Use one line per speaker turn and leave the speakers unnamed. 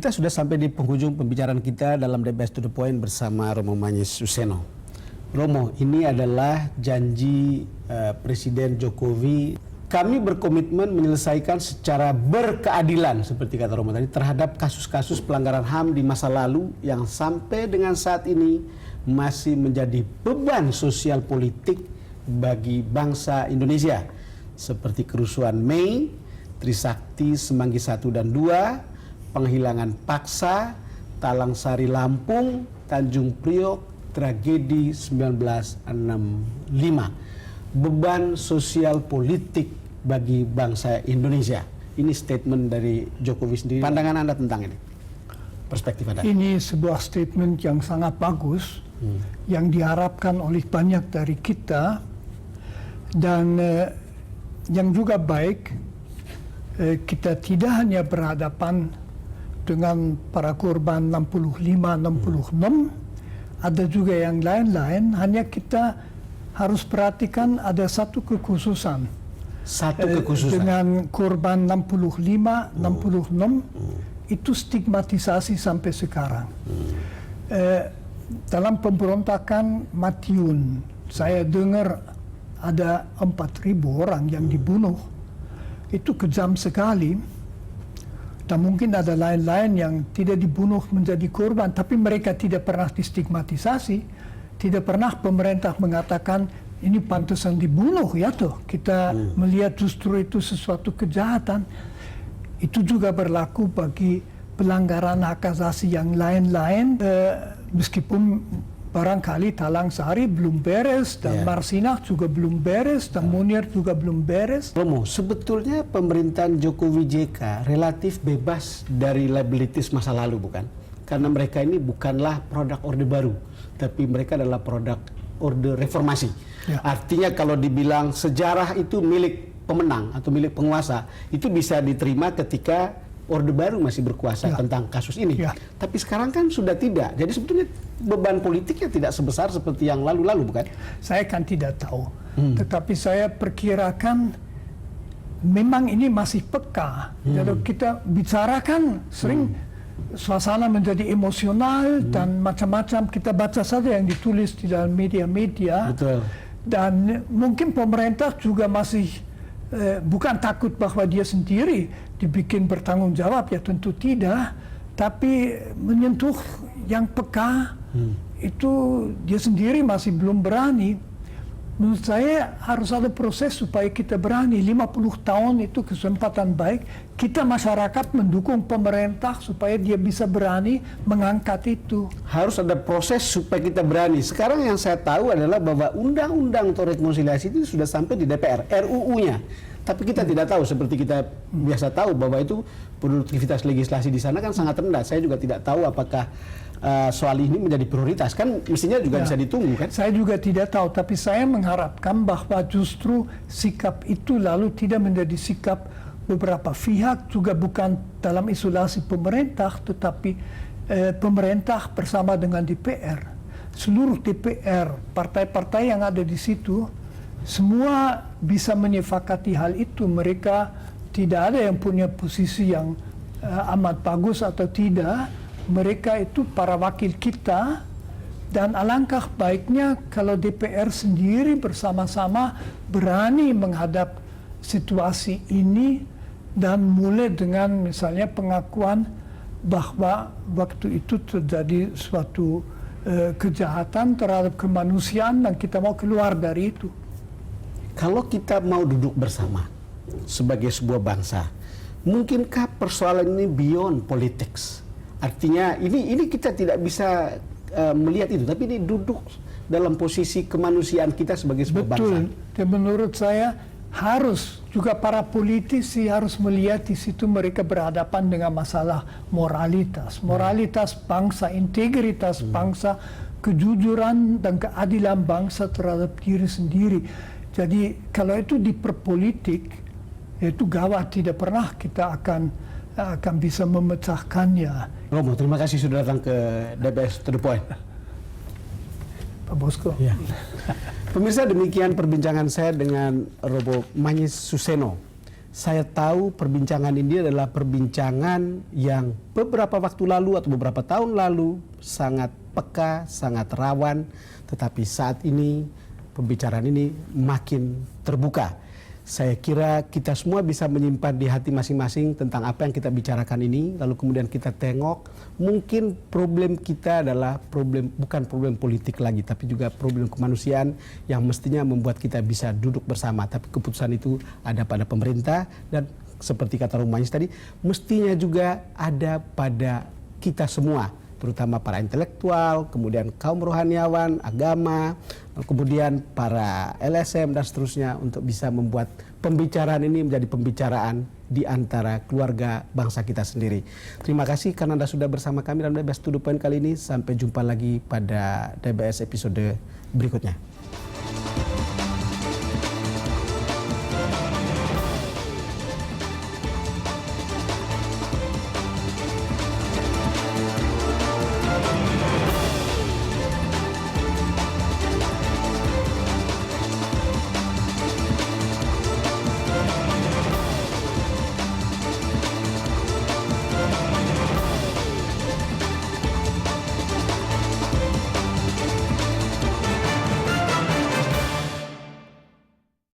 Kita sudah sampai di penghujung pembicaraan kita dalam DBS to the Point bersama Romo Manyis Suseno. Romo, ini adalah janji Presiden Jokowi. Kami berkomitmen menyelesaikan secara berkeadilan, seperti kata Romo tadi, terhadap kasus-kasus pelanggaran HAM di masa lalu yang sampai dengan saat ini masih menjadi beban sosial politik bagi bangsa Indonesia. Seperti kerusuhan Mei, Trisakti Semanggi 1 dan 2, penghilangan paksa, Talang Sari Lampung, Tanjung Priok, tragedi 1965. Beban sosial politik bagi bangsa Indonesia. Ini statement dari Jokowi sendiri. Pandangan Anda tentang ini? Perspektif Anda?
Ini sebuah statement yang sangat bagus, yang diharapkan oleh banyak dari kita, dan yang juga baik, kita tidak hanya berhadapan dengan para korban 65-66, ada juga yang lain-lain, hanya kita harus perhatikan ada satu kekhususan. Dengan korban 65-66, itu stigmatisasi sampai sekarang. Dalam pemberontakan Matiun, saya dengar ada 4.000 orang yang dibunuh. Itu kejam sekali. Dan mungkin ada lain-lain yang tidak dibunuh menjadi korban, tapi mereka tidak pernah distigmatisasi, tidak pernah pemerintah mengatakan ini pantasan dibunuh, ya toh. Kita melihat justru itu sesuatu kejahatan. Itu juga berlaku bagi pelanggaran hak asasi yang lain-lain, meskipun barangkali Talang Sari belum beres, dan Marsinah juga belum beres, dan Munir juga belum beres.
Romo, sebetulnya pemerintahan Jokowi JK relatif bebas dari liabilities masa lalu, bukan? Karena mereka ini bukanlah produk Orde Baru, tapi mereka adalah produk Orde Reformasi. Artinya kalau dibilang sejarah itu milik pemenang atau milik penguasa, itu bisa diterima ketika Orde Baru masih berkuasa tentang kasus ini. Tapi sekarang kan sudah tidak. Jadi sebetulnya beban politiknya tidak sebesar seperti yang lalu-lalu, bukan?
Saya kan tidak tahu. Tetapi saya perkirakan memang ini masih peka. Jadi kita bicarakan sering suasana menjadi emosional dan macam-macam. Kita baca saja yang ditulis di dalam media-media.
Betul.
Dan mungkin pemerintah juga masih bukan takut bahwa dia sendiri dibikin bertanggung jawab, ya tentu tidak, tapi menyentuh yang peka itu dia sendiri masih belum berani. Menurut saya harus ada proses supaya kita berani. 50 tahun itu kesempatan baik. Kita masyarakat mendukung pemerintah supaya dia bisa berani mengangkat itu.
Harus ada proses supaya kita berani. Sekarang yang saya tahu adalah bahwa undang-undang untuk rekonsiliasi itu sudah sampai di DPR, RUU-nya. Tapi kita tidak tahu, seperti kita biasa tahu bahwa itu produktivitas legislasi di sana kan sangat rendah. Saya juga tidak tahu apakah soal ini menjadi prioritas, kan mestinya juga bisa ditunggu, kan?
Saya juga tidak tahu, tapi saya mengharapkan bahwa justru sikap itu lalu tidak menjadi sikap beberapa pihak, juga bukan dalam isolasi pemerintah, tetapi pemerintah bersama dengan DPR. Seluruh DPR, partai-partai yang ada di situ, semua bisa menyepakati hal itu. Mereka tidak ada yang punya posisi yang amat bagus atau tidak. Mereka itu para wakil kita, dan alangkah baiknya kalau DPR sendiri bersama-sama berani menghadap situasi ini, dan mulai dengan misalnya pengakuan bahwa waktu itu terjadi suatu kejahatan terhadap kemanusiaan dan kita mau keluar dari itu.
Kalau kita mau duduk bersama sebagai sebuah bangsa, mungkinkah persoalan ini beyond politics? Artinya ini kita tidak bisa melihat itu, tapi ini duduk dalam posisi kemanusiaan kita sebagai sebuah bangsa.
Betul. Dan menurut saya harus juga para politisi harus melihat di situ mereka berhadapan dengan masalah moralitas bangsa, integritas bangsa, kejujuran dan keadilan bangsa terhadap diri sendiri. Jadi kalau itu diperpolitik, itu gawat, tidak pernah kita akan bisa memecahkannya.
Romo, terima kasih sudah datang ke DBS to the Point.
Pak Bosco.
Ya. Pemirsa, demikian perbincangan saya dengan Romo Manyis Suseno, Saya tahu perbincangan ini adalah perbincangan yang beberapa waktu lalu atau beberapa tahun lalu sangat peka, sangat rawan, tetapi saat ini pembicaraan ini makin terbuka. Saya kira kita semua bisa menyimpan di hati masing-masing tentang apa yang kita bicarakan ini, lalu kemudian kita tengok, mungkin problem kita adalah bukan problem politik lagi, tapi juga problem kemanusiaan yang mestinya membuat kita bisa duduk bersama. Tapi keputusan itu ada pada pemerintah, dan seperti kata Romanyes tadi, mestinya juga ada pada kita semua, terutama para intelektual, kemudian kaum rohaniawan, agama, kemudian para LSM dan seterusnya, untuk bisa membuat pembicaraan ini menjadi pembicaraan di antara keluarga bangsa kita sendiri. Terima kasih karena Anda sudah bersama kami dalam DBS To The Point kali ini. Sampai jumpa lagi pada DBS episode berikutnya.